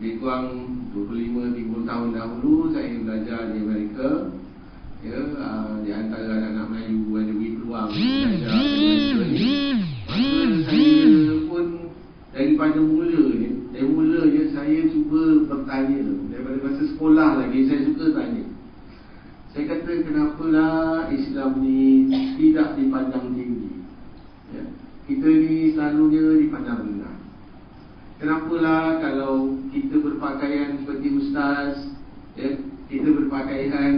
lebih kurang 25-30 tahun dahulu saya belajar di Amerika. Ya, di antara anak-anak Melayu ada beri peluang belajar di Amerika ni. Maka saya pun daripada mulanya saya cuba bertanya. Daripada masa sekolah lagi saya suka tanya. Saya kata, kenapalah Islam ni tidak dipandang tinggi, ya? Kita ni selalunya dipandang rendah. Kenapalah kalau kita berpakaian seperti ustaz, ya? Kita berpakaian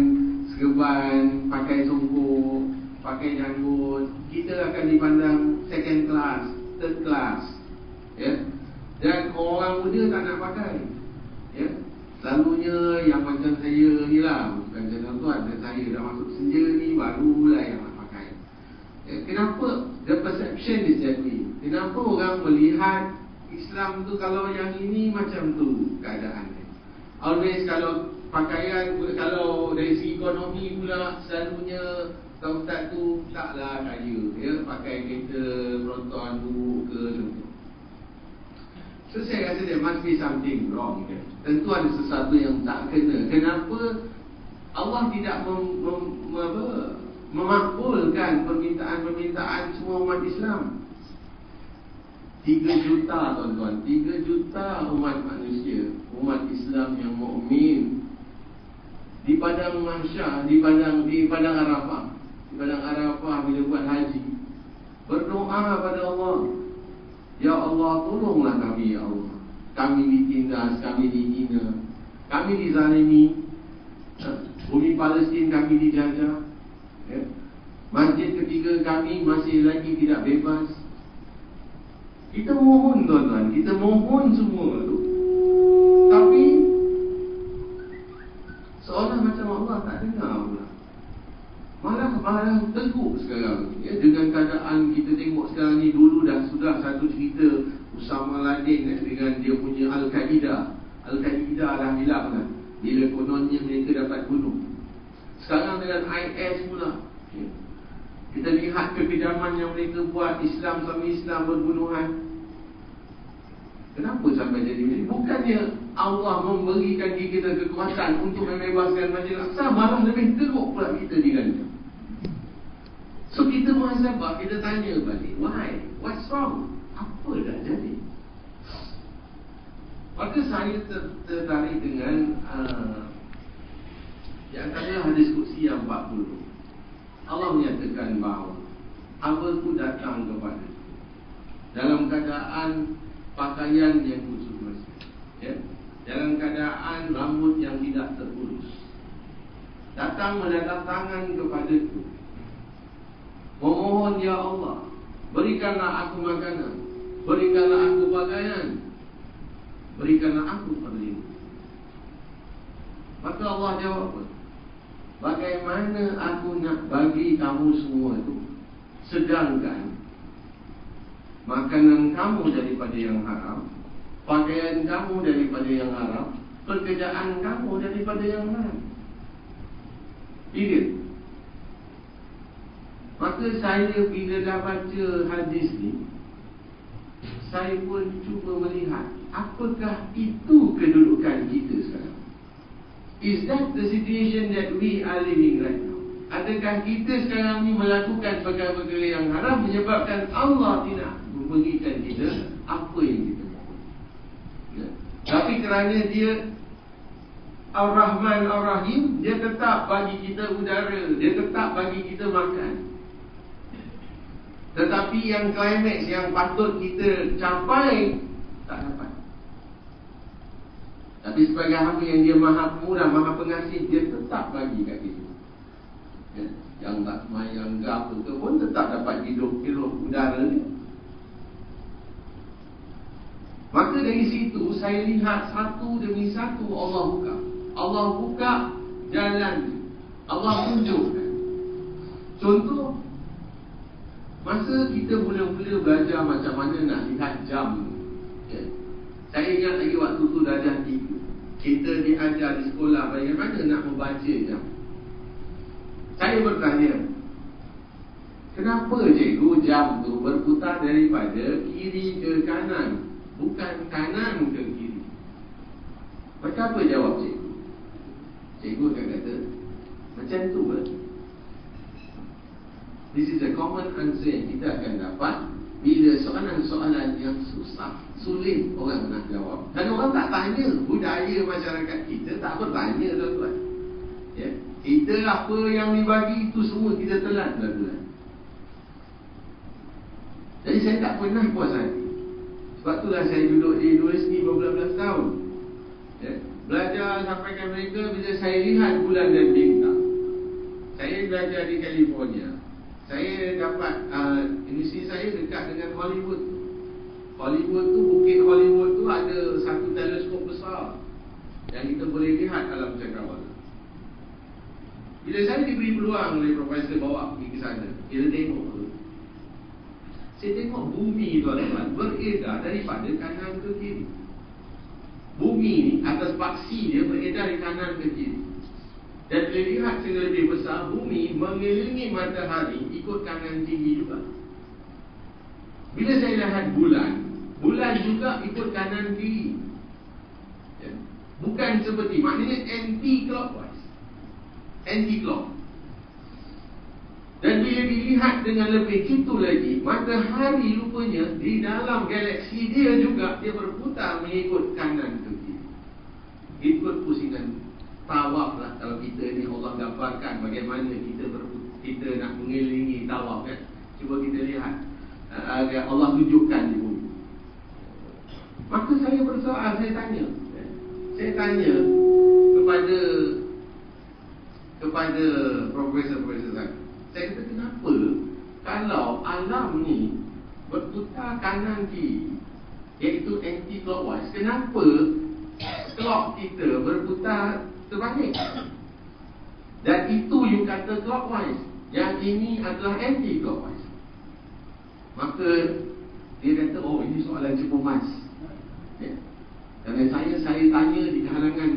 serban, pakai songkok, pakai janggut, kita akan dipandang second class, third class, ya? Dan orang muda tak nak pakai, ya? Selalunya yang macam saya ni lah, bukan macam tuan, saya dah masuk senja ni barulah yang nak pakai, ya? Kenapa? The perception is that way. Kenapa orang melihat Islam tu kalau yang ini macam tu keadaannya? Always kalau pakaian, kalau dari segi ekonomi pula, selalunya ustaz tu taklah kaya, ya? Pakai kereta Proton buruk ke contoh. So saya rasa there must be something wrong, kan? Tentu ada sesuatu yang tak kena. Kenapa Allah tidak memakbulkan permintaan semua umat Islam? 3 juta tuan-tuan, 3 juta umat manusia, umat Islam yang mukmin di padang mahsyar, di padang Arafah. Di padang Arafah bila buat haji, berdoa pada Allah, ya Allah, tolonglah kami, ya Allah. Kami ditindas, kami dihina, kami dizalimi, bumi Palestin kami dijajah, ya? Masjid ketiga kami masih lagi tidak bebas. Kita mohon tuan-tuan, kita mohon semua tu, tapi seolah macam Allah tak dengar pula. Malah teguh sekarang, ya? Dengan keadaan kita tengok sekarang ni, dulu sudah satu cerita Usama Ladin dengan dia punya Al-Qaeda dah hilang kan, bila kononnya mereka dapat bunuh. Sekarang dengan IS pula, ya? Kita lihat kekejaman yang mereka buat, Islam sama Islam berbunuhan. Kenapa sampai jadi ini? Bukannya Allah memberikan kita kekuatan untuk membebaskan Masjid Al-Aqsa, malah lebih teruk pula kita diganjal. So kita muhasabah, kita tanya balik, why? What's wrong? Apa dah jadi? Maka saya tertarik dengan di antara hadis Qudsi yang 40. Allah menyatakan bahawa hamba-Ku datang kepada dalam keadaan pakaian yang khusus, ya? Dalam keadaan rambut yang tidak terurus, datang mendadak tangan kepada-Ku, memohon, ya Allah, berikanlah aku makanan, berikanlah aku pakaian, berikanlah aku perlindungan. Maka Allah jawab, bagaimana aku nak bagi kamu semua itu, sedangkan makanan kamu daripada yang haram, pakaian kamu daripada yang haram, pekerjaan kamu daripada yang haram. Period. Maka saya bila dah baca hadis ni, saya pun cuba melihat, apakah itu kedudukan kita sekarang? Is that the situation that we are living right now? Adakah kita sekarang ni melakukan perkara-perkara yang haram menyebabkan Allah tidak memberikan kita apa yang kita mahu, ya? Tapi kerana dia Ar-Rahman Ar-Rahim, dia tetap bagi kita udara, dia tetap bagi kita makan. Tetapi yang climax yang patut kita capai, tak dapat. Tapi sebagai hamba yang dia maha pemurah, maha pengasih, dia tetap bagi kat kita, ya? Yang tak semayang ke apa ke pun tetap dapat hidup udara ni. Maka dari situ saya lihat satu demi satu Allah buka jalan, Allah tunjukkan. Contoh, masa kita mula-mula belajar macam mana nak lihat jam, ya? Saya ingat lagi waktu tu darjah 3, kita diajar di sekolah bagaimana nak membaca jam. Saya bertanya, kenapa cikgu jam tu berputar daripada kiri ke kanan, bukan kanan ke kiri? Maka apa jawab cikgu? Cikgu akan kata, macam tu lah. This is a common answer yang kita akan dapat bila soalan-soalan yang susah, sulit orang nak jawab. Dan orang tak tanya. Budaya masyarakat kita tak bertanya, tuan-tuan. Ya? Kita apa yang dibagi itu semua kita telan, tuan-tuan. Jadi saya tak pernah puas hati. Sebab itulah saya duduk di universiti beberapa tahun. Ya? Belajar sampai ke Amerika. Bila saya lihat bulan dan bintang, saya belajar di California. Saya dapat universiti saya dekat dengan Hollywood. Hollywood tu, bukit Hollywood tu ada satu teleskop besar yang kita boleh lihat alam cakrawala. Bila saya diberi peluang oleh profesor bawa pergi ke sana, kita tengok tu, saya tengok bumi, tuan-tuan, beredar daripada kanan ke kiri. Bumi ni atas paksi dia beredar dari kanan ke kiri. Dan bila lihat secara lebih besar, bumi mengelilingi matahari ikut kanan kiri juga. Bila saya lihat bulan, bulan juga ikut kanan kiri. Ya. Bukan seperti, maknanya anti-clockwise, anti-clock. Dan bila dilihat dengan lebih gitu lagi, matahari rupanya di dalam galaksi dia juga, dia berputar mengikut kanan ke kiri. Ikut pusingan tawaf lah. Kalau kita ni Allah gambarkan bagaimana kita nak mengelilingi tawaf, kan. Cuba kita lihat, agar Allah tunjukkan di bumi. Maka saya bersoal, saya tanya kepada profesor-profesor saya. Saya kata, kenapa kalau alam ni berputar kanan kiri, iaitu anti-clockwise, kenapa clock kita berputar terbalik? Dan itu you kata clockwise, yang ini adalah anti-clockwise. Maka dia kata, oh, ini soalan cukup mas. Ya. Dan saya tanya di kalangan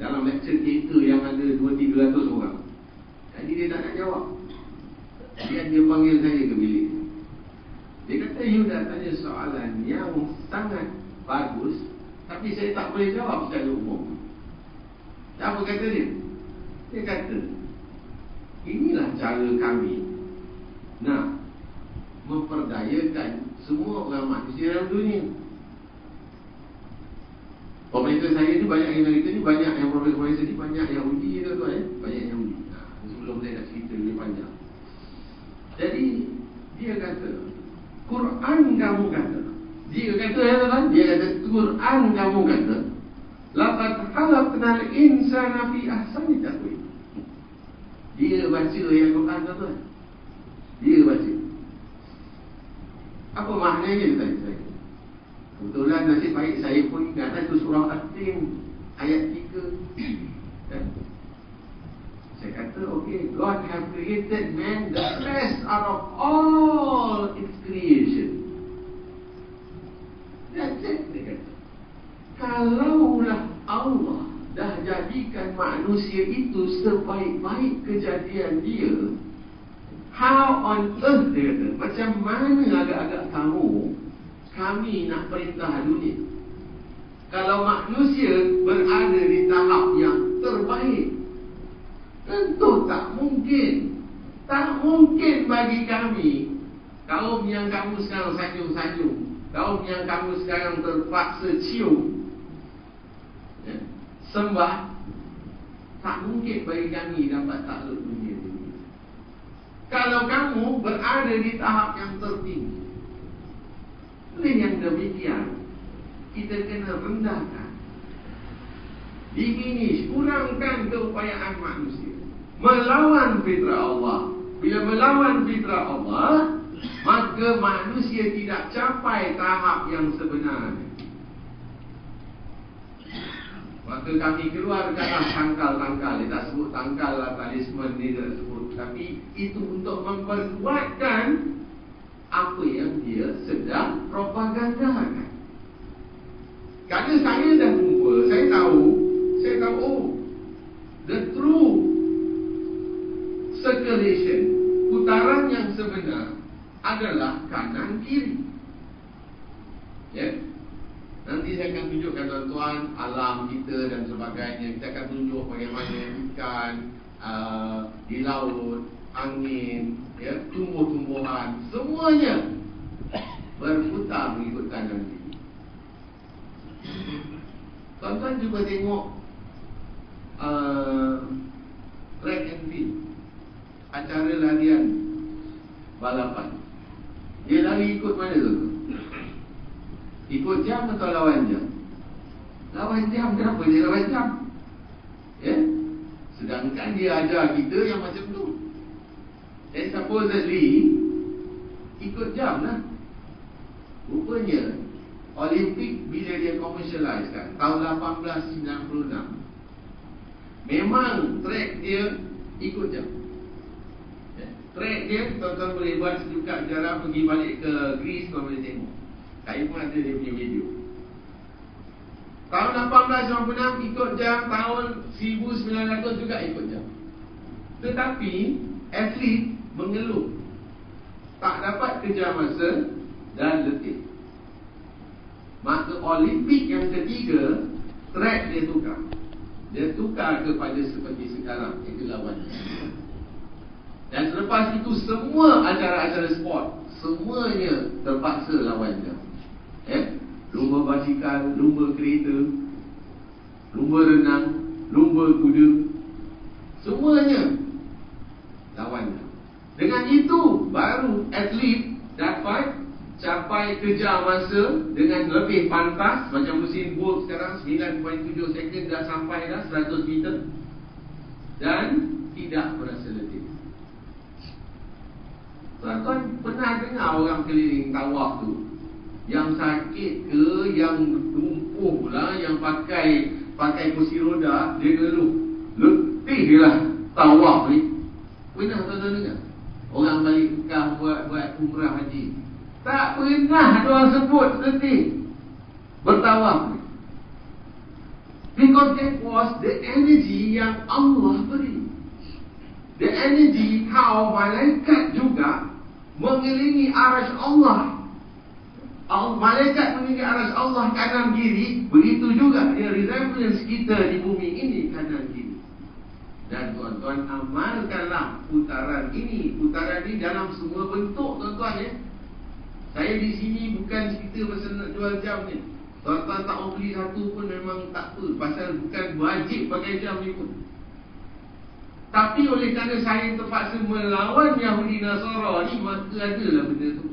dalam lecture kita yang ada 200-300 orang. Jadi dia tak nak jawab. Dia panggil saya ke bilik. Dia kata, you dah tanya soalan yang sangat bagus, tapi saya tak boleh jawab secara umum. Apa kata dia? Dia kata, inilah cara kami nak memperdayakan semua orang manusia dalam dunia. Profesor saya ni banyak yang Amerika ni, banyak yang profesor ni banyak Yahudi, tuan-tuan, banyak Yahudi. Sebelum saya nak cerita lebih panjang. Jadi dia kata, Quran kamu kata. Dia kata, Quran kamu kata, laqad khalaqnal insana fi ahsani taqwim. Dia baca yang Quran, tuan-tuan. Dia baca. Apa maknanya tadi saya? Kebetulan nasib baik saya pun ingat itu surah At-Tin ayat 3. Ya? Saya kata, okay, God have created man the best out of all its creation. That's it, dia kata. Kalaulah Allah dah jadikan manusia itu sebaik-baik kejadian dia, how on earth, dia kata, macam mana agak-agak kamu kami nak perintah dunia kalau manusia berada di tahap yang terbaik? Tentu tak mungkin. Tak mungkin bagi kami, kaum yang kamu sekarang sanjung-sanjung, kaum yang kamu sekarang terpaksa cium, ya, sembah, tak mungkin bagi kami dapat takluk dunia ini kalau kamu berada di tahap yang tertinggi. Oleh yang demikian, kita kena rendahkan, diminish, kurangkan keupayaan manusia melawan fitrah Allah. Bila melawan fitrah Allah, maka manusia tidak capai tahap yang sebenarnya. Maka kami keluarkanlah tangkal-tangkal. Dia tak sebut tangkal lah, talisman ni tak sebut. Tapi itu untuk memperkuatkan apa yang dia sedang propagandakan. Kerana saya dah jumpa, saya tahu, oh, the true circulation, putaran yang sebenar adalah kanan kiri. Ya. Nanti saya akan tunjukkan tuan-tuan alam kita dan sebagainya. Kita akan tunjuk bagaimana ikan di laut, angin, ya, tumbuh-tumbuhan, semuanya berputar mengikut kanan kiri. Tuan-tuan cuba tengok track and field, acara larian balapan. Dia lari ikut mana tu? Ikut jam atau lawan jam? Lawan jam. Kenapa dia lawan jam? Ya? Sedangkan dia ajar kita yang macam tu. And supposedly ikut jam lah. Rupanya Olimpik bila dia commercialize kan, tahun 1896, memang track dia ikut jam. Track dia, tuan-tuan boleh buat sejuka sejarah, pergi balik ke Greece, kau boleh tengok. Saya pun ada dia punya video. Tahun 1896 ikut jam, tahun 1900 juga ikut jam. Tetapi atlet mengeluh tak dapat kejar masa dan letih. Maka Olimpik yang ketiga, track dia tukar. Dia tukar kepada seperti sekarang, itu lawan. Dan selepas itu semua acara-acara sport semuanya terpaksa lawan jam. Lumba basikal, lumba kereta, lumba renang, lumba kuda, semuanya lawan jam. Dengan itu baru atlet dapat capai kejar masa dengan lebih pantas. Macam Usain Bolt sekarang 9.7 second dah sampai dah 100 meter dan tidak merasa letih. Tuan-tuan pernah dengar orang keliling tawaf tu, yang sakit ke, yang lumpuh pula, yang pakai kursi roda, dia ngeluh letih lah tawaf ni. Pernah tuan-tuan dengar? Orang balik Mekah buat umrah haji, tak pernah ada orang sebut letih bertawaf ni. Because that was the energy yang Allah beri. The energy how malaikat juga mengelilingi arasy Allah. Malaikat mengelilingi arasy Allah kanan kiri. Begitu juga dia resemblance kita di bumi ini kanan kiri. Dan tuan-tuan amalkanlah putaran ini. Putaran ini dalam semua bentuk tuan-tuan ya. Saya di sini bukan cerita pasal nak jual jam ni. Tuan-tuan tak mau beli satu pun memang tak apa, pasal bukan wajib pakai jam ni pun. Tapi oleh kerana saya terpaksa melawan Yahudi Nasara ni, maka adalah benda tu.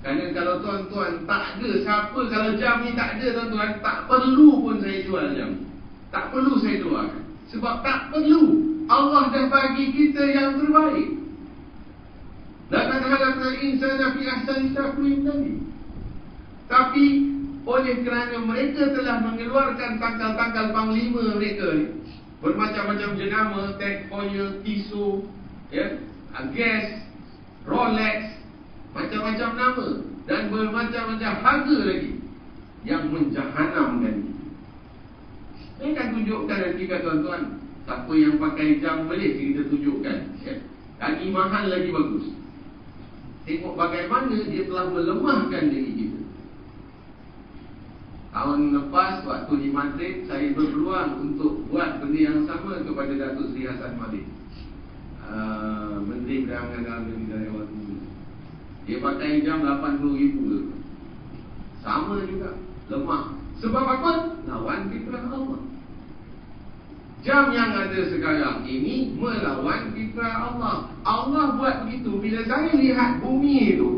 Kerana kalau tuan-tuan tak ada siapa, kalau jam ni tak ada tuan-tuan, tak perlu pun saya jual jam. Tak perlu saya doakan. Sebab tak perlu. Allah dah bagi kita yang terbaik. Laqad khalaqnal insana fi ahsani taqwim tadi. Tapi oleh kerana mereka telah mengeluarkan tangkal-tangkal panglima mereka ni, bermacam-macam jenama, Tag Heuer, Tissot, ya, Guess, Rolex, macam-macam nama dan bermacam-macam harga lagi yang menjahanamkan. Saya akan tunjukkan nanti kat tuan-tuan, siapa yang pakai jam boleh kita tunjukkan ya. Lagi mahal lagi bagus. Tengok bagaimana dia telah melemahkan diri kita. Tahun lepas waktu di Madrid, saya berpeluang untuk buat benda yang sama kepada Datuk Seri Hassan Malik, Menteri Perdagangan Dalam Negeri dari waktu itu. Dia pakai jam 80,000 tu. Sama juga, lemah. Sebab apa? Lawan fitrah Allah. Jam yang ada sekarang ini melawan fitrah Allah. Allah buat begitu. Bila saya lihat bumi itu,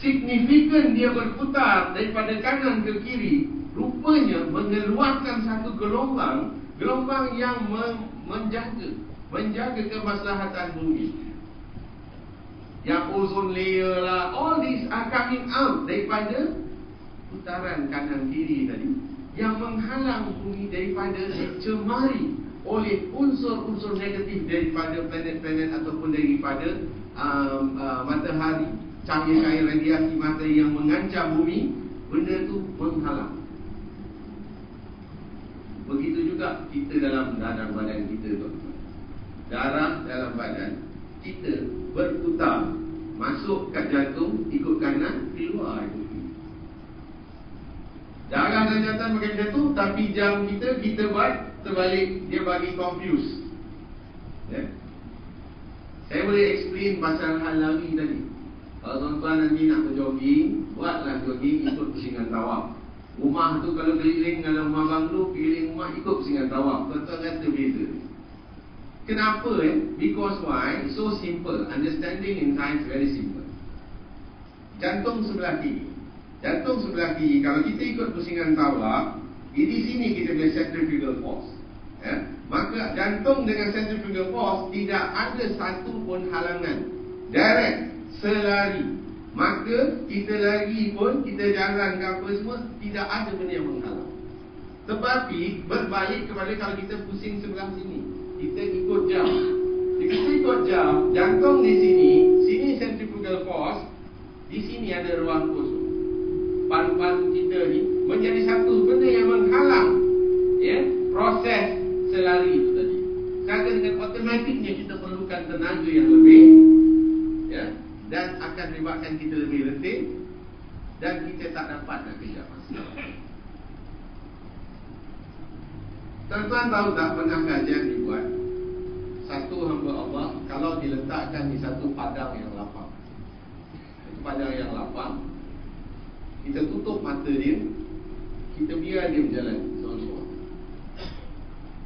signifikan dia berputar daripada kanan ke kiri, rupanya mengeluarkan satu gelombang yang menjaga kemaslahatan bumi. Yang ozone layer lah, all these are coming out daripada putaran kanan kiri tadi, yang menghalang bumi daripada dicemari oleh unsur-unsur negatif daripada planet-planet ataupun daripada matahari. Cahaya radiasi matahari yang mengancam bumi, benda tu menghalang. Begitu juga kita dalam badan kita tu. Darah dalam badan kita berputar, masuk kat jantung, ikut kanan, keluar itu. Darah dan jantan makan macam tu, tapi jam kita buat terbalik, dia bagi confuse. Ya? Saya boleh explain pasal hal lari tadi. Kalau tuan-tuan nanti nak berjogging, buatlah jogging ikut pusingan tawaf. Rumah tu kalau keliling, kalau rumah banglo, keliling rumah ikut pusingan tawaf. Tuan-tuan kata beza. Kenapa? Because why? So simple. Understanding in science very simple. Jantung sebelah kiri. Jantung sebelah kiri, kalau kita ikut pusingan tawaf, di sini kita punya centrifugal force. Ya? Maka jantung dengan centrifugal force tidak ada satu pun halangan. Direct, selari. Maka kita lari pun, kita jalan ke apa semua, tidak ada benda yang menghalang. Tetapi berbalik kepada kalau kita pusing sebelah sini, kita ikut jam. Kita ikut jam, jantung di sini centrifugal force, di sini ada ruang kosong. Paru-paru kita ni menjadi satu benda yang menghalang, ya, proses selari itu tadi. Sehingga dengan automatiknya kita perlukan tenaga yang lebih, ya, dan akan menyebabkan kita lebih letih dan kita tak dapat nak kejar masa. Tuan-tuan tahu tak, pernah kajian dibuat, satu hamba Allah kalau diletakkan di satu padang yang lapang, satu padang yang lapang, kita tutup mata dia, kita biar dia berjalan seorang-seorang.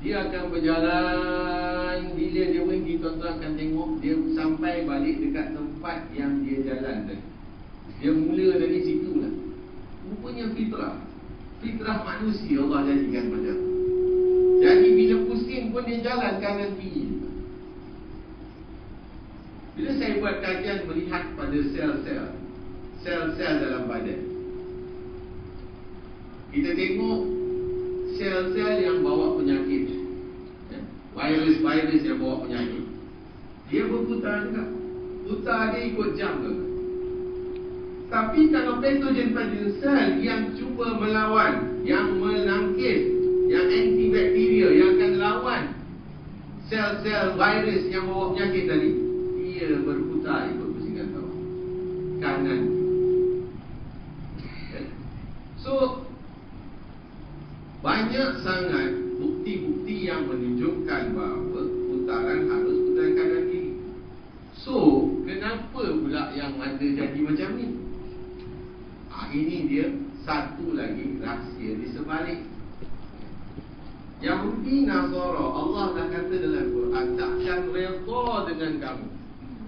Dia akan berjalan. Bila dia pergi, tuan-tuan akan tengok dia sampai balik dekat tempat yang dia jalan tadi. Dia mula dari situ lah. Rupanya fitrah, fitrah manusia Allah jadikan macam. Jadi bila pusing pun dia jalan kanan kiri. Bila saya buat kajian melihat pada sel-sel dalam badan, kita tengok sel-sel yang bawa penyakit, virus yang bawa penyakit, dia berputar juga. Putar dia ikut jam juga. Tapi kalau pathogen sel yang cuba melawan, yang menangkis, yang antibakteria, yang akan lawan sel-sel virus yang bawa penyakit tadi, dia berputar ikut pusingan tawaf kanan. So banyak sangat bukti-bukti yang menunjukkan bahawa putaran harus putaran kanan kiri. So, kenapa pula yang ada jadi macam ni? Ini dia satu lagi rahsia di sebalik. Yahudi Nasara, Allah dah kata dalam Quran, takkan redha dengan kamu.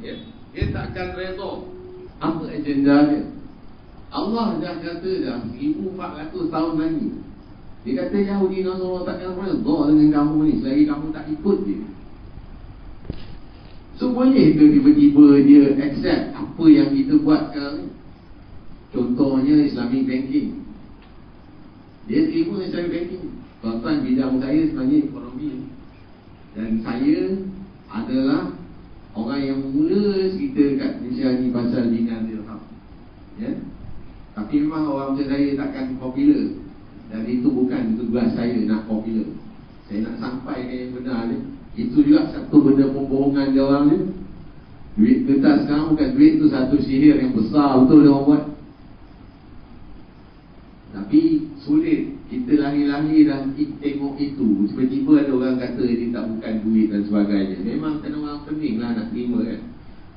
Ya? Dia takkan redha. Apa agenda dia? Allah dah kata dah 1400 tahun lagi. Dia kata Yahudi Nasara takkan redha dengan kamu ni selagi kamu tak ikut dia. So boleh ke tiba-tiba dia accept apa yang kita buat sekarang ni? Contohnya Islamic banking. Dia terima Islamic banking. Tuan-tuan, bidang saya sebenarnya ekonomi. Dan saya adalah orang yang mula cerita kat Malaysia ni pasal dinar dirham. Ya? Tapi memang orang macam saya takkan popular. Dan itu bukan tugas saya nak popular. Saya nak sampaikan yang benar ni. Itu juga satu benda pembohongan dia orang ni. Duit kertas sekarang bukan duit tu, satu sihir yang besar betul dia orang buat. Tapi sulit. Kita lahir-lahir dah tengok itu. Tiba-tiba ada orang kata dia tak bukan duit dan sebagainya. Memang kena orang pening lah nak terima kan.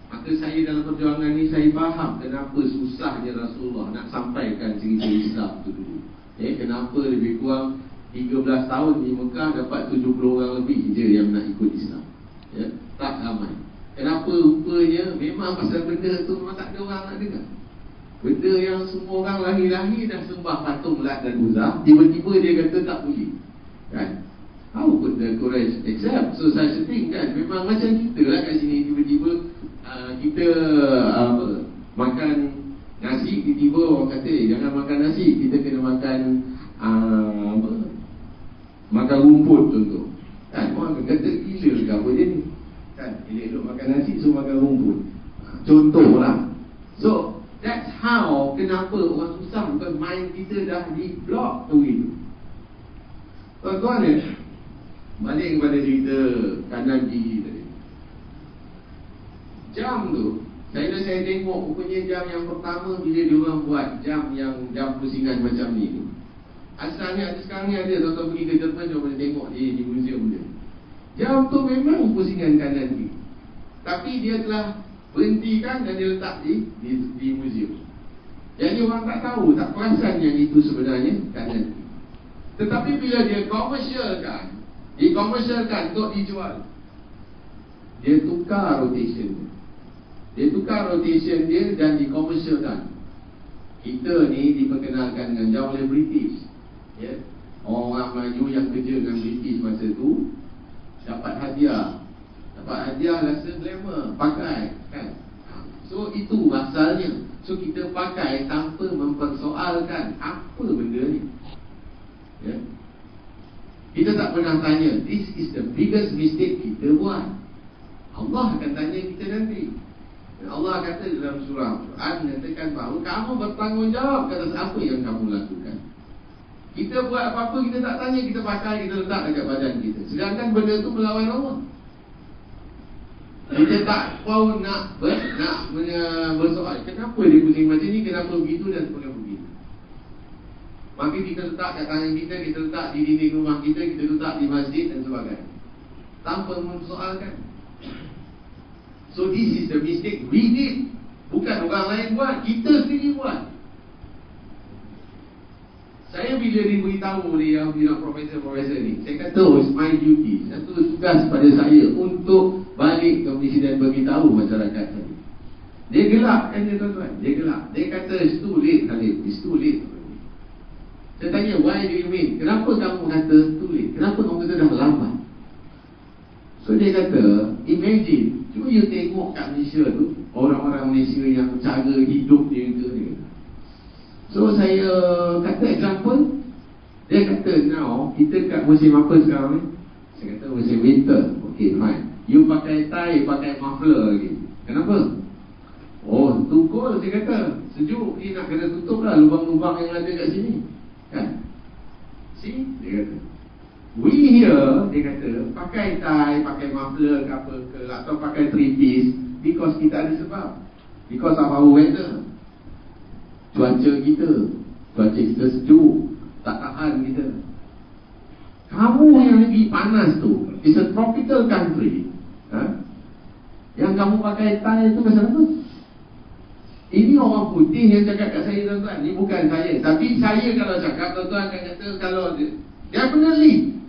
Maka saya dalam perjuangan ni, saya faham kenapa susahnya Rasulullah nak sampaikan cerita Islam tu dulu. Kenapa lebih kurang 13 tahun di Mekah dapat 70 orang lebih je yang nak ikut Islam. Ya? Tak ramai. Kenapa? Rupanya memang pasal benda tu memang tak ada orang nak dengar. Benda yang semua orang lahir-lahir dah sembah patung Lat dan Uzza, tiba-tiba dia kata tak boleh. Kan? How could the Quraysh accept so such a thing kan? Memang macam kita lah kat sini, tiba-tiba kita makan nasi, tiba-tiba orang kata jangan makan nasi, kita kena makan makan rumput contoh. Kan? Orang kata gila ke apa dia ni? Kan? Elok-elok makan nasi, so makan rumput. Contoh lah. So that's how, kenapa orang susah, bukan mind kita dah di block tu gitu. Tuan-tuan ni, balik kepada cerita kanan kiri tadi. Jam tu, saya tengok rupanya jam yang pertama bila dia orang buat jam yang jam pusingan macam ni. Asalnya ada sekarang ni ada, tuan-tuan pergi ke Jerman dia boleh tengok di museum dia. Jam tu memang pusingan kanan kiri, tapi dia telah berhentikan dan dia letak di museum. Jadi orang tak tahu, tak perasan yang itu sebenarnya kanan kiri. Tetapi bila dia komersialkan untuk dijual, dia tukar rotation dia dan dikomersialkan. Kita ni diperkenalkan dengan jauh oleh British, ya. Orang Melayu yang kerja dengan British masa tu dapat hadiah rasa glamour, pakai kan. So itu asalnya. So kita pakai tanpa mempersoalkan apa benda ni, ya. Kita tak pernah tanya. This is the biggest mistake kita buat. Allah akan tanya kita nanti. Allah kata dalam surah Al-Quran, nyatakan bahawa kamu bertanggungjawab atas apa yang kamu lakukan. Kita buat apa-apa kita tak tanya, kita pakai, kita letak dekat badan kita. Sedangkan benda tu melawan Allah. Kita tak tahu nak bersoal, kenapa dia pusing macam ni, kenapa begitu dan kenapa begitu. Maka kita letak kat tangan kita, kita letak di dinding rumah kita, kita letak di masjid dan sebagainya, tanpa mempersoalkan. So this is the mistake we did. Bukan orang lain buat, kita sendiri buat. Saya bila diberitahu oleh yang profesor ni, saya kata, oh, it's my duty. Satu tugas pada saya untuk balik ke Malaysia dan beritahu masyarakat tadi. Dia gelak kan dia, tuan-tuan. Dia gelak. Dia kata, it's too late, Khalid. It's too late. Saya tanya, why do you mean? Kenapa kamu kata too late? Kenapa kamu kata dah lambat? So dia kata, imagine, cuba you tengok kat Malaysia tu, orang-orang Malaysia yang cara hidup dia ni. So saya kata example, dia kata, now kita kat musim apa sekarang ni? Saya kata musim winter. Okay, fine. You pakai tie, pakai muffler lagi. Kenapa? Oh, too cold, saya kata. Sejuk, ni nak kena tutup lah lubang-lubang yang ada kat sini, kan? See, dia kata, we here, dia kata, pakai tie, pakai muffler ke apa ke, atau pakai three piece, because kita ada sebab. Because of our weather. Cuaca kita sejuk, tak tahan kita. Kamu yang lagi panas tu, it's a tropical country, yang kamu pakai tie tu pasal apa? Ini orang putih yang cakap kat saya, tuan-tuan. Ini bukan saya. Tapi saya kalau cakap, tuan-tuan akan kata, kalau definitely.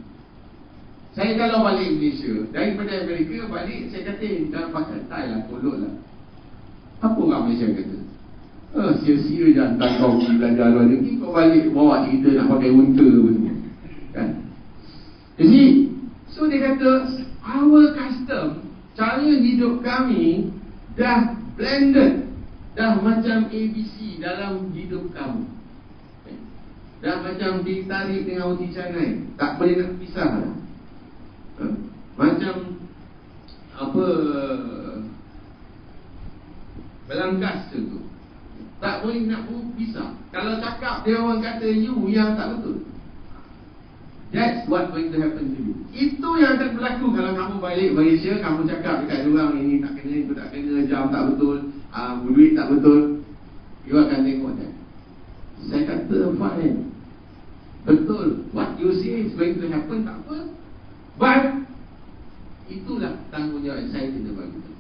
Saya kalau balik Malaysia, daripada Amerika balik, saya kata, jangan pakai tie lah, kolot lah. Apa orang Malaysia kata? Sia-sia je hantar kau pergi belajar luar negeri, kau balik bawa kita nak pakai unta pun, kan? Jadi, so dia kata, our custom, cara hidup kami dah blended, dah macam ABC dalam hidup kamu. Dah macam ditarik dengan uti canai, tak boleh nak pisah lah. Macam apa, belangkas tu, tak boleh nak pisah. Kalau cakap dia orang kata you yang tak betul. That's what going to happen to you. Itu yang akan berlaku kalau kamu balik Malaysia, kamu cakap dekat orang ini tak kena, itu tak kena, jam tak betul, duit tak betul. You akan tengok kan. Saya kata fine, betul, what you say is going to happen, tak apa. But itulah tanggungjawab saya kita bagi.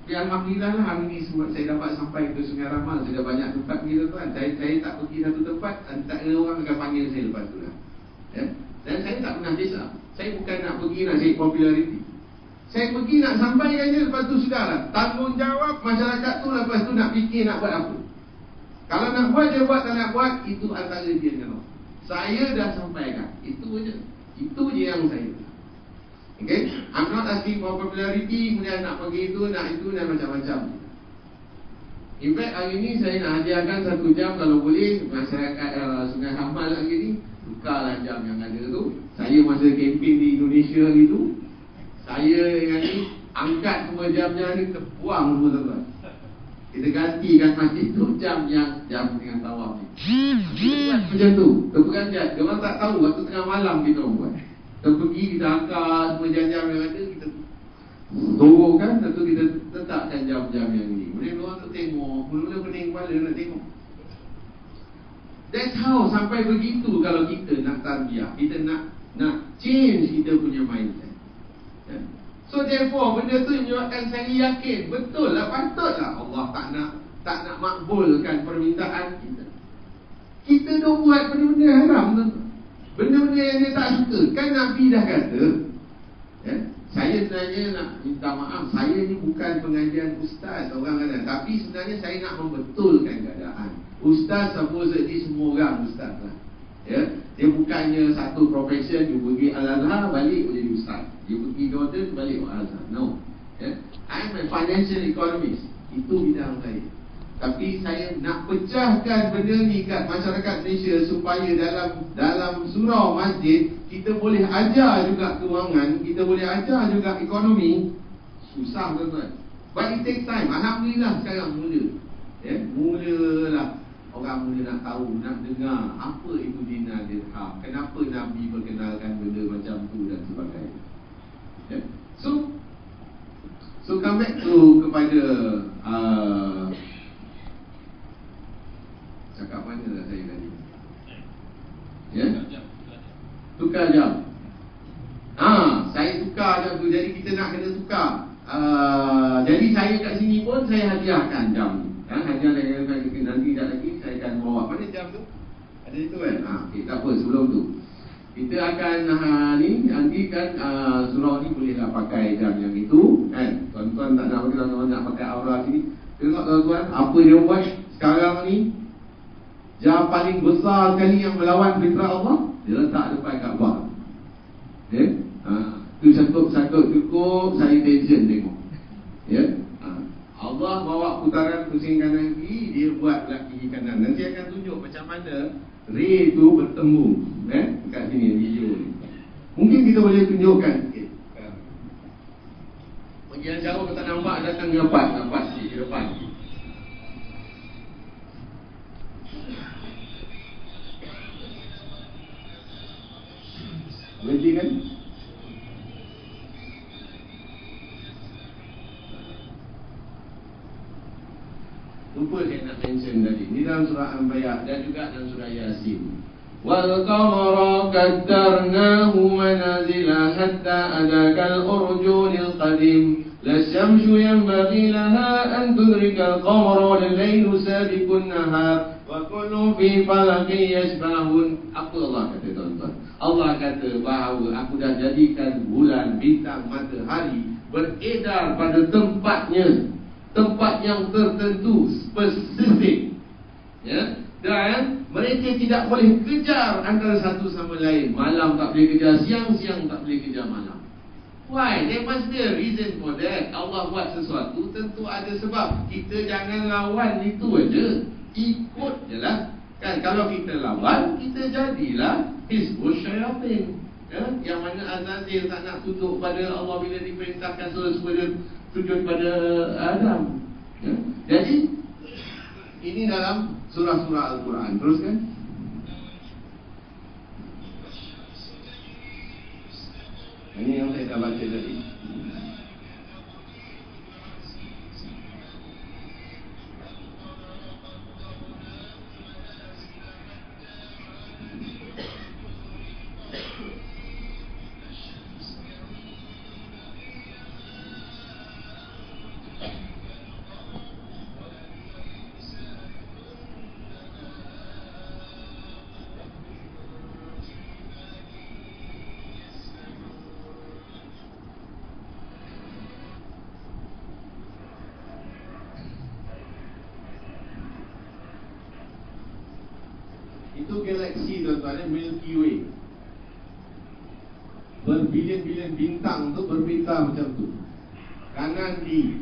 Ya, alhamdulillah lah hari ni sebab saya dapat sampai ke Sungai Ramal. Saya dah banyak tempat pergi, tuan-tuan. Saya tak pergi satu tempat, tak ada orang akan panggil saya lepas tu lah, ya? Dan saya tak pernah kisah. Saya bukan nak pergi nak cari populariti. Saya pergi nak sampaikan je, lepas tu sudah lah. Tanggungjawab masyarakat tu lepas tu nak fikir nak buat apa. Kalau nak buat dia buat, tak nak buat, itu antara dia dengan Allah. Saya dah sampaikan, itu je. Itu je yang saya. Okay, I'm not asking for popularity, kemudian nak pergi itu, nak itu dan macam-macam. In fact, hari ni saya nak hadiahkan 1 jam kalau boleh masyarakat Sungai Ramal hari ni. Tukarlah jam yang ada tu. Saya masa kempen di Indonesia itu, saya yang ni angkat semua jam-jam ni, kita buang semua, tuan-tuan. Kita gantikan masjid tu jam dengan tawaf ni. Kita buat macam tu, terperanjat. Dia orang tak tahu, waktu tengah malam kita buat. Kita pergi, kita angkat semua jam-jam yang ada, kita dorongkan, tentu kita letakkan jam-jam yang ni. Kemudian orang tu tengok, mula-mula pening kepala nak tengok. That's how sampai begitu kalau kita nak tarbiyah, kita nak change kita punya mindset. Ya. So therefore benda tu menyebabkan saya yakin betul lah, patutlah Allah tak nak makbulkan permintaan kita. Kita dah buat benda-benda haram tu, benda-benda yang dia tak suka. Kan Nabi dah kata, ya, saya sebenarnya nak minta maaf, saya ni bukan pengajian ustaz orang kata, tapi sebenarnya saya nak membetulkan keadaan. Ustaz supposedly semua orang ustaz lah, ya. Dia bukannya satu profession, you pergi Al-Azhar balik jadi ustaz, you pergi Jordan balik Al-Azhar. No, ya. I am a financial economist, itu bidang saya. Tapi saya nak pecahkan benda ni kat masyarakat Malaysia supaya dalam surau masjid kita boleh ajar juga kewangan, kita boleh ajar juga ekonomi. Susah tuan-tuan, but it takes time. Alhamdulillah sekarang mula, ya, mulalah orang mula nak tahu, nak dengar apa itu dinar dirham, kenapa Nabi perkenalkan benda macam tu dan sebagainya, ya. So come back to kepada cakap mana dah saya tadi, ya, tukar jam. Saya tukar jam tu, jadi kita nak kena tukar. Jadi saya kat sini pun saya hadiahkan jam ni, kan? Hadiah nanti tak lagi saya akan bawa. Mana jam tu? Ada itu kan? Okay, tak apa, sebelum tu kita akan nanti kan surau ni bolehlah pakai jam yang itu, kan? Tuan-tuan tak nak pakai, tuan-tuan nak pakai aura sini. Tengok tuan-tuan, apa dia buat sekarang ni. Jam paling besar sekali yang melawan fitrah Allah, dia letak depan Kaabah. Ya, tu sangkut cukup, saya tension tengok. Ya, Allah bawa putaran pusing kanan kiri, dia buat belah kiri kanan. Nanti akan tunjuk macam mana ray tu bertemu, dekat sini video ni. Mungkin kita boleh tunjukkan sikit. Bagi yang jauh tak nampak, datang nampak sikit di depan. Berhenti kan? Lupa saya nak mention tadi. Ini dalam surah Al-Anbiya dan juga dalam surah Yasin. Wal qamara qaddarnahu manazila hatta adaka al-urjunil qadim. La syamsu yanbaghi laha an tudrika al-qamara wal laylu sabiqun nahar. Wa kullu fi falakin yasbahun. Apa Allah kata tuan-tuan? Allah kata bahawa aku dah jadikan bulan, bintang, matahari beredar pada tempatnya, tempat yang tertentu, spesifik, ya. Dan mereka tidak boleh kejar antara satu sama lain. Malam tak boleh kejar siang, siang tak boleh kejar malam. Why? There must be a reason for that. Allah buat sesuatu tentu ada sebab. Kita jangan lawan itu aja, ikut je lah. Kan kalau kita lawan, kita jadilah Hizbul Syayatin, ya? Yang mana Azazil tak nak tunduk pada Allah bila diperintahkan supaya sujud pada Adam, ya? Jadi ini dalam surah-surah Al-Quran. Teruskan. Ini yang saya dah baca tadi. Itu galaksi tuan-tuan, Milky Way. Berbilion-bilion bintang tu berbintang macam tu. Kanan kiri.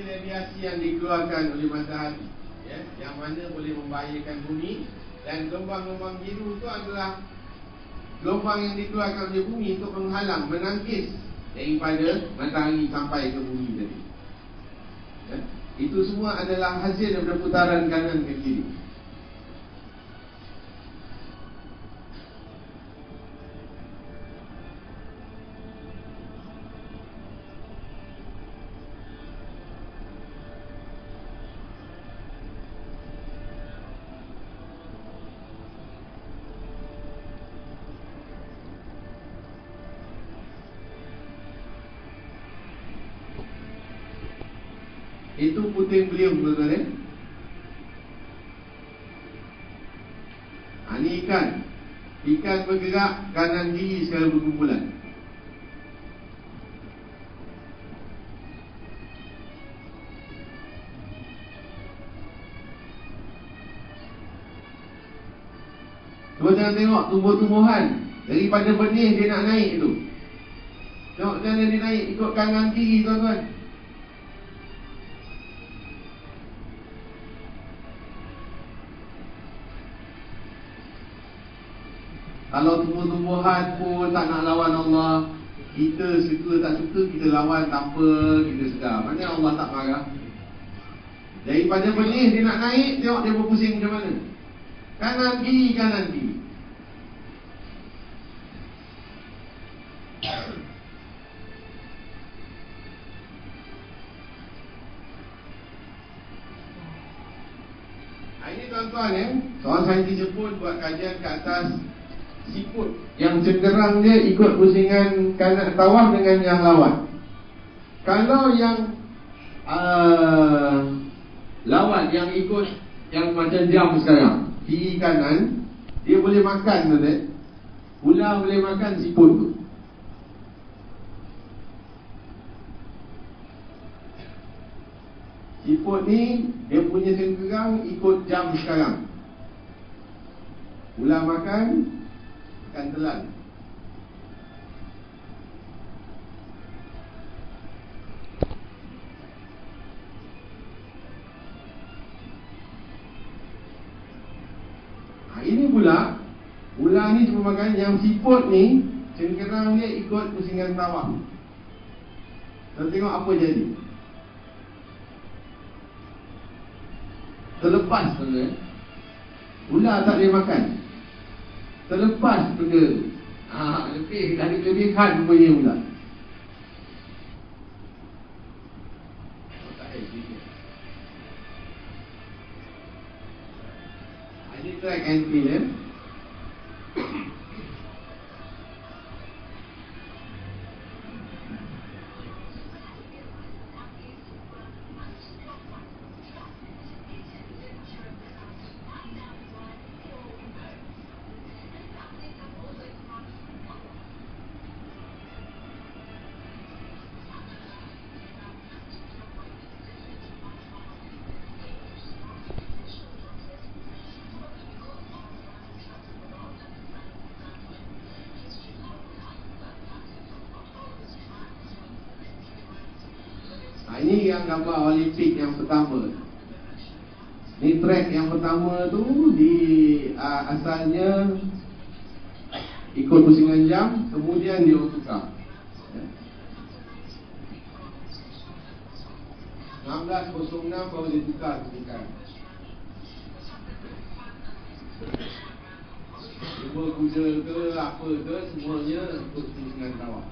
radiasi yang dikeluarkan oleh matahari, ya, yang mana boleh membahayakan bumi. Dan gelombang-gelombang biru itu adalah gelombang yang dikeluarkan oleh bumi untuk menghalang, menangkis daripada matahari sampai ke bumi tadi, ya. Itu semua adalah hasil daripada putaran kanan ke kiri. Itu puting beliung, tuan-tuan. Ini ikan. Ikan bergerak kanan kiri secara berkumpulan. Tuan-tuan tengok tumbuh-tumbuhan. Daripada benih dia nak naik tu. Tengok macam mana dia naik ikut kanan kiri, tuan-tuan. Kalau tumbuh-tumbuhan pun tak nak lawan Allah, kita suka tak suka kita lawan tanpa kita sedar. Mana Allah tak marah. Daripada benih dia nak naik, tengok dia berpusing macam mana. Kanan kiri, kanan kiri. Ini tuan-tuan, seorang saintis Jepun buat kajian ke atas siput yang cenderang dia ikut pusingan kanan tawaf dengan yang lawan. Kalau yang lawan yang ikut yang macam jam sekarang, kiri kanan, dia boleh makan tu. Ular boleh makan siput tu. Siput ni dia punya cenderang ikut jam sekarang. Ular makan akan telan. Ini pula ular ni cuma makan, yang siput ni cenderang dia ikut pusingan tawaf. Kita tengok apa jadi. Terlepas tu, ular tak boleh makan. Terlepas benda tu. Lebih dari kelebihan punya ular. Ini track and field, ini yang gambar Olimpik yang pertama. Ni track yang pertama tu di asalnya ikut pusingan jam, kemudian dia tukar. 1906 baru dia tukar pusingan. Cuba kuda ke apa ke, semuanya ikut pusingan tawaf.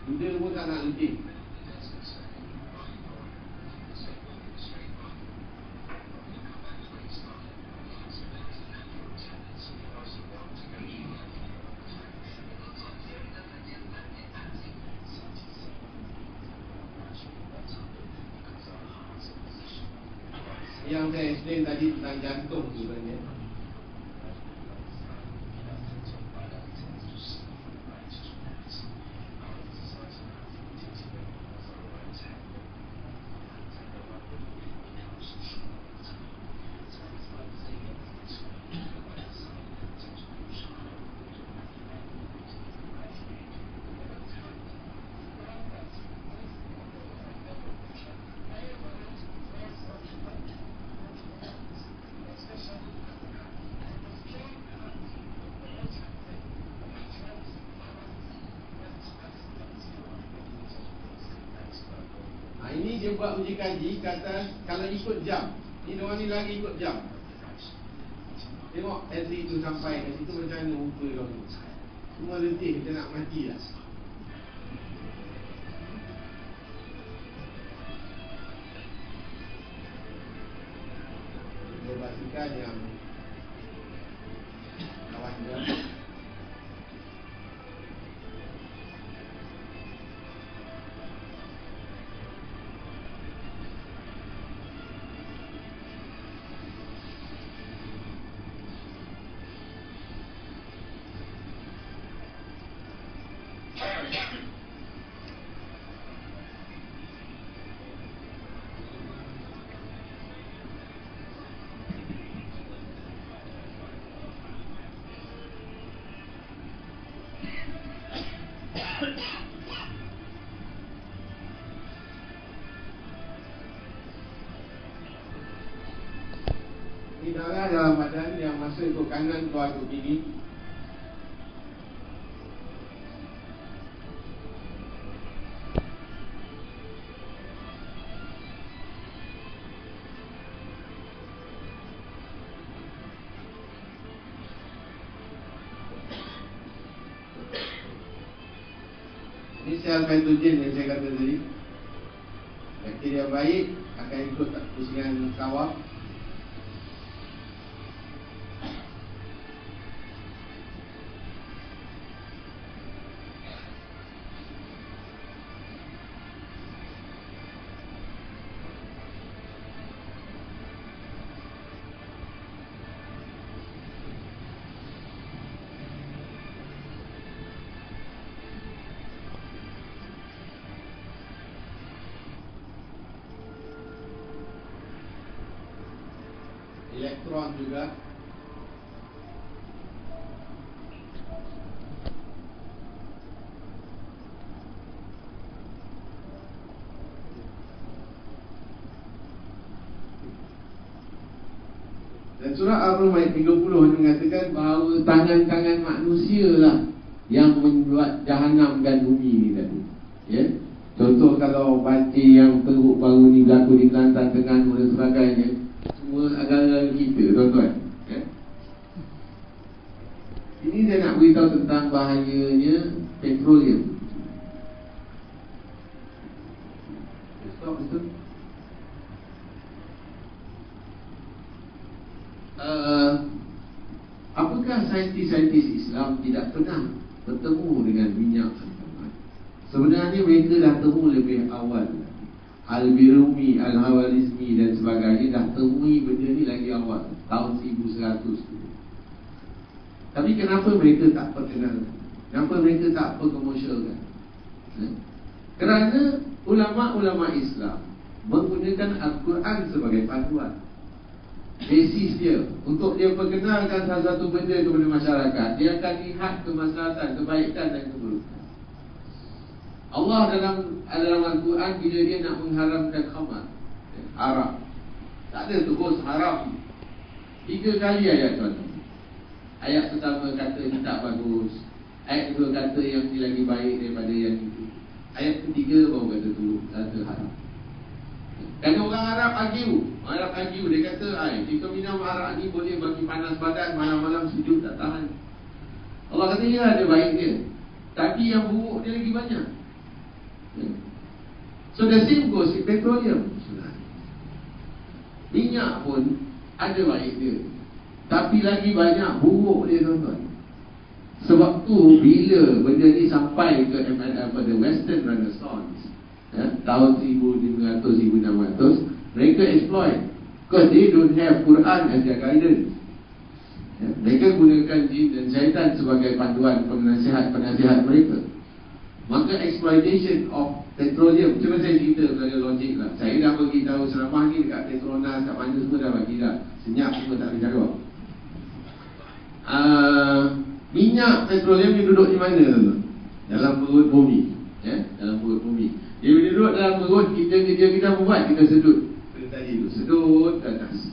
Kuda pun tak nak letih. Yang saya explain tadi tentang jantung sebenarnya. dia buat uji kaji kata kalau ikut jam. Ni diorang ni lagi ikut jam. Tengok entry tu sampai kat situ macam mana rupa diorang tu. Semua letih, kita nak mati lah. Dia basikal yang kawan dia. Ini darah dalam badan yang masuk ikut kanan keluar ke kiri. Ini sel patogen yang saya kata tadi. Bakteria baik akan ikut pusingan kawak. Elektron juga. Dan surah Ar-Rum ayat 30 mengatakan bahawa tangan-tangan manusia lah yang membuat jahanam dan bumi ni tadi. Ya. Contoh kalau banjir yang teruk baru ni berlaku di Kelantan, Terengganu dan sebagainya, semua agak-agak kita, tuan-tuan. Ya? Ini saya nak beritahu tentang bahayanya petroleum. Stop betul. Apakah saintis-saintis Islam tidak pernah bertemu dengan minyak? Sebenarnya mereka dah temu lebih awal. Al-Biruni, Al-Hawarizmi dan sebagainya dah temui benda ni lagi awal, tahun 1100. Tapi kenapa mereka tak perkenalkan? Kenapa mereka tak perkomersialkan? Kerana ulama-ulama Islam menggunakan Al-Quran sebagai panduan. Basis dia untuk dia perkenalkan salah satu benda kepada masyarakat, dia akan lihat kemaslahatan, kebaikan dan keburukan. Allah dalam Al-Quran bila dia nak mengharamkan khamar, arak, tak ada terus haram. 3 kali ayat tuan. Ayat pertama kata ini tak bagus, ayat kedua kata yang ni lagi baik daripada yang itu, ayat ketiga baru kata tu kata haram. Dan orang Arab argue, dia kata jika minum arak ni boleh bagi panas badan, malam-malam sejuk tak tahan. Allah kata ya ada baik dia, tapi yang buruk dia lagi banyak. So the same goes with petroleum. Minyak pun ada baik dia, tapi lagi banyak buruk dia, tuan-tuan. Sebab tu bila benda ni sampai ke pada Western Renaissance, tahun 1500-1600, mereka exploit because they don't have Quran as their guidance. Mereka gunakan jin dan syaitan sebagai panduan penasihat mereka. Maka exploitation of petroleum, cuba saya cerita pada logik lah. Saya dah bagi tahu ceramah ni dekat Petronas, kat mana semua dah bagi dah. Senyap semua tak boleh jawab. Minyak petroleum ni duduk di mana, tuan-tuan? Dalam perut bumi. Dalam perut bumi. Dia bila duduk dalam perut kita, kita buat, kita sedut. Seperti tadi tu, sedut ke atas.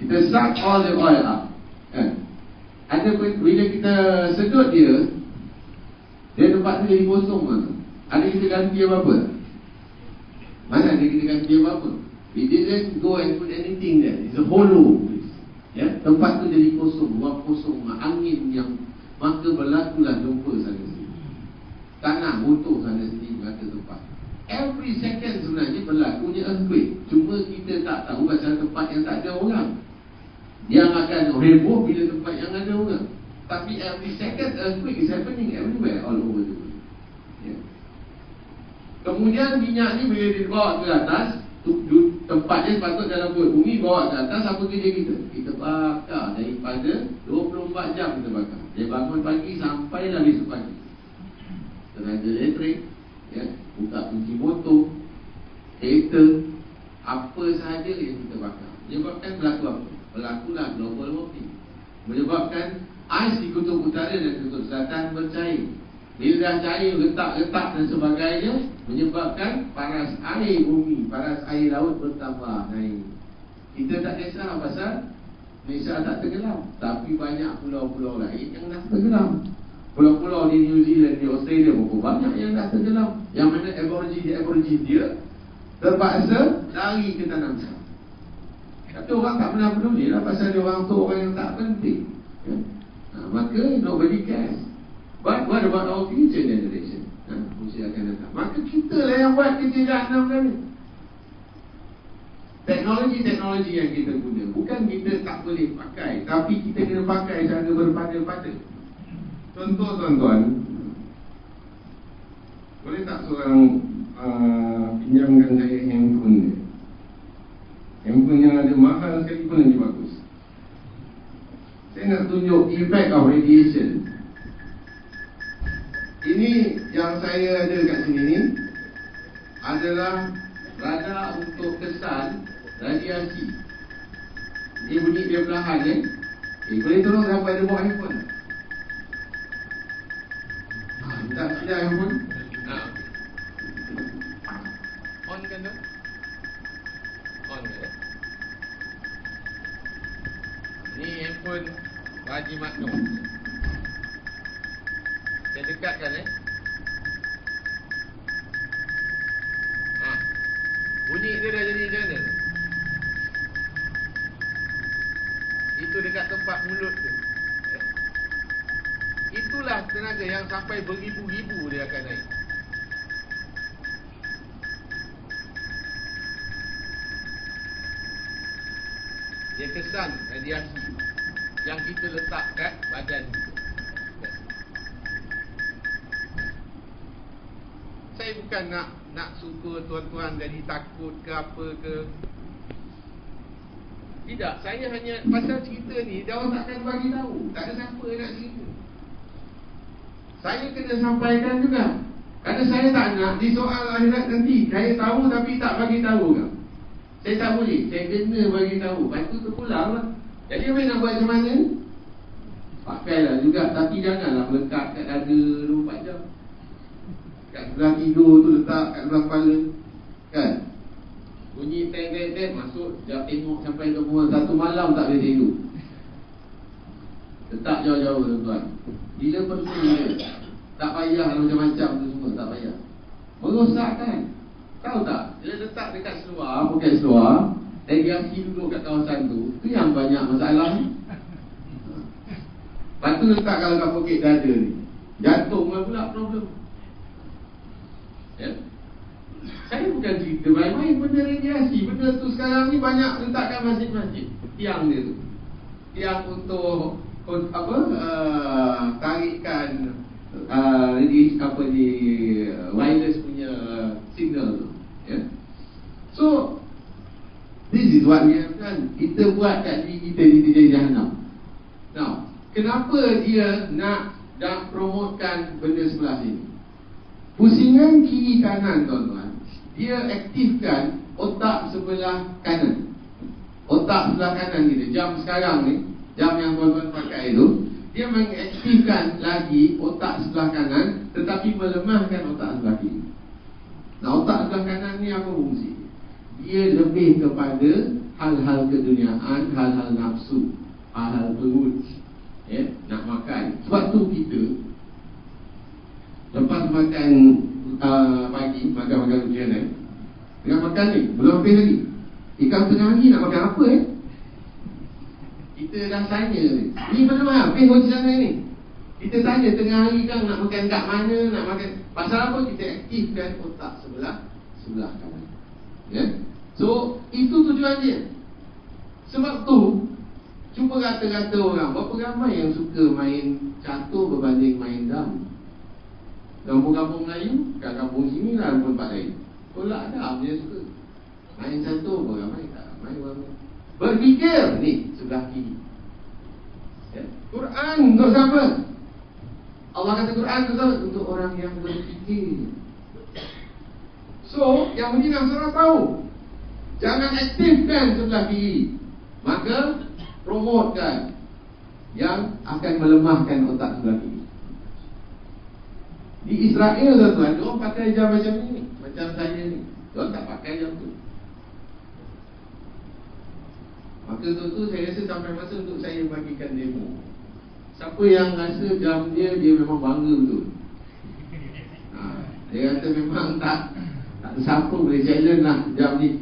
Kita suck all the oil up. Ada bila kita sedut dia tempat tu jadi kosong, kan? Ada kita ganti apa-apa? Mana dia kena dia apa? He didn't go and put anything there. It's a hollow place. Ya, tempat tu jadi kosong, ruang kosong, angin yang, maka berlakulah gempa sana sini. Tanah runtuh sana sini berada tempat. Every second sebenarnya berlakunya earthquake. Cuma kita tak tahu pasal tempat yang tak ada orang. Yang akan heboh bila tempat yang ada orang. Tapi every second earthquake is happening everywhere, all over the world. Ya. Kemudian minyak ni bila dibawa ke atas, tempatnya sepatut dalam perut bumi, bawa ke atas, apa kerja kita? Kita bakar daripada 24 jam kita bakar. Dia bangun pagi sampai dah besok pagi. Tenaga elektrik, ya, buka kunci motor, kereta, apa sahaja yang kita bakar. Menyebabkan berlaku apa? Berlakulah global warming. Menyebabkan ais di kutub utara dan kutub selatan bercair. Bila dah cair, retak-retak dan sebagainya, menyebabkan paras air bumi, paras air laut bertambah naik. Kita tak kisah pasal Malaysia tak tenggelam, tapi banyak pulau-pulau lain yang dah tenggelam. Pulau-pulau di New Zealand, di Australia, banyak yang dah tenggelam. Yang mana aborigin dia terpaksa lari ke tanah besar. Tapi orang tak pernah peduli lah pasal dia orang tu orang yang tak penting, ya? Maka nobody cares. But what about our future generation? Usia akan datang. Maka kita lah yang buat kerja jahannam kan. Teknologi-teknologi yang kita guna, bukan kita tak boleh pakai, tapi kita kena pakai cara berpada-pada. Contoh tuan-tuan, boleh tak seorang pinjamkan saya handphone dia? Handphone yang ada mahal sekali pun lagi bagus. Saya nak tunjuk effect of radiation. Ini yang saya ada kat sini ni adalah radar untuk kesan radiasi. Ini bunyi dia perlahan boleh tolong sampai ada bawa handphone. Tak silap handphone. On kan tu? On kan? Ni handphone Haji Maknum. Saya dekatkan bunyi dia dah jadi macam mana? Itu dekat tempat mulut tu. Itulah tenaga yang sampai beribu-ribu dia akan naik. Dia kesan radiasi yang kita letak kat badan kita. Saya bukan nak suka tuan-tuan jadi takut ke apa ke. Tidak, saya hanya pasal cerita ni dia orang takkan bagi tahu. Tak ada siapa nak cerita. Saya kena sampaikan juga. Kerana saya tak nak di soal akhirat nanti saya tahu tapi tak bagi tahu kan. Saya tak boleh, saya kena bagi tahu. Lepas tu terpulang lah. Jadi apa nak buat macam mana? Pakailah juga, tapi janganlah melekat kat dada 24 jam. Kat sebelah tidur tu letak kat sebelah kepala, kan? Bunyi teng-teng-teng masuk, sekejap tengok sampai 21 malam tak boleh tidur. Letak jauh-jauh tuan-tuan. Bila perlu dia, tak payah macam-macam tu semua, tak payah. Merosakkan. Tahu tak? Bila letak dekat seluar, poket seluar, radiasi duduk kat kawasan tu, tu yang banyak masalah ni. Lepas tu letak kalau kat poket dada ni, jantung pula problem. Ya? Saya bukan cerita main-main benda radiasi. Benda tu sekarang ni banyak letakkan masjid-masjid. Tiang dia tu, tiang untuk tarikkan wireless punya signal tu, ya? So this is what we have done. Kita buat kat diri kita jadi jahannam. Now, kenapa dia nak promotekan benda sebelah sini? Pusingan kiri kanan tuan-tuan, dia aktifkan otak sebelah kanan. Otak sebelah kanan kita, jam sekarang ni, jam yang tuan-tuan pakai tu, dia mengaktifkan lagi otak sebelah kanan, tetapi melemahkan otak sebelah kiri. Nah, otak sebelah kanan ni apa fungsi? Dia lebih kepada hal-hal keduniaan, hal-hal nafsu, hal-hal perut, ya, nak makan. Sebab tu kita lepas makan pagi, makan ujian, Tengah makan ni, belum habis lagi. Ikan tengah hari nak makan apa Kita dah tanya ni belum habis roti canai ni. Kita tanya tengah hari kan nak makan kat mana, nak makan. Pasal apa? Kita aktifkan otak sebelah kanan. Ya? So, itu tujuan dia. Sebab tu, cuba kata-kata orang, berapa ramai yang suka main catur berbanding main dam? Kampung-kampung Melayu, kat kampung sini lah tempat lain. Tolak dam dia suka. Main catur pun ramai, tak ramai orang. Berfikir ni sebelah kiri. Ya? Quran untuk siapa? Allah kata Quran untuk orang yang berfikir. So, yang begini Nasrani tahu, jangan aktifkan sebelah kiri, maka promotekan yang akan melemahkan otak sebelah kiri. Di Israel tuan-tuan, diorang pakai jam macam ni, macam saya ni. Diorang tak pakai jam tu. Maka tu saya rasa sampai masa untuk saya bagikan demo. Siapa yang rasa jam dia memang bangga betul. Dia kata memang tak siapa boleh challenge lah jam ni.